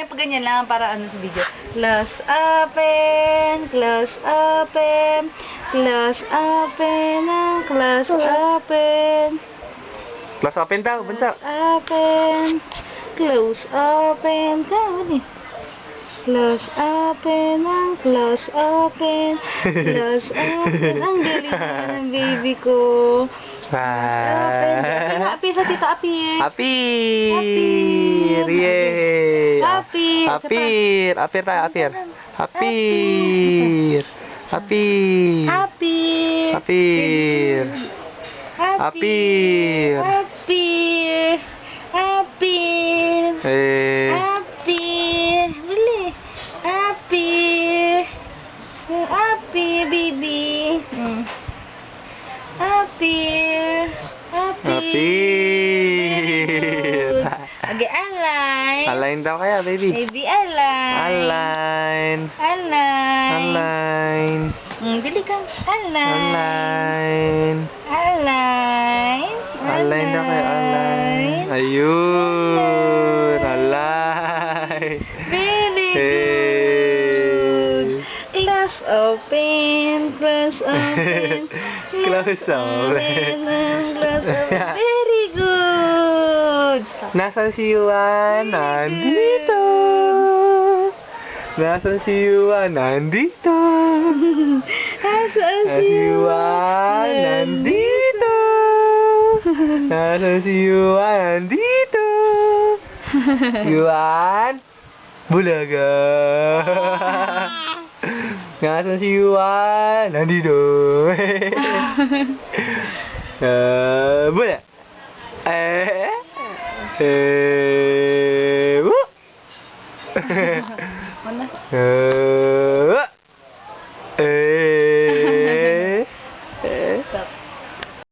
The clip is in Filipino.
pag ganyan lang para ano sa video. Close open, close open, close open, close open. Close open daw, bunso. Open, close open, kami. Close open, close open, close open. Ang galing naman ng baby ko. Apir sa tito, apir. Apir! Yay! Apir. Apir! Apir tayo, apir. Apir! Apir! Apir. Apir! Apir! Apir. Apir. Eh, Apir. Bili. Apir. Apir, baby. Apir. Apir. Apir! Okay, align. Align daw kaya, baby. Baby, align. Align. Align. Align. Dili kang align. Align. Align. Align daw kayo, align. Ayun. Align. Very Hey. good. Close open. Close open. Close open. Close open. Very good. Nasaan si Yuan? Nandito. Nasaan si Yuan? Nandito. Nasaan Si Yuan? Nandito. Nasaan si Yuan? Nandito. Yuan? Bulaga. Nasaan si Yuan? Nandito. Bula. Woo.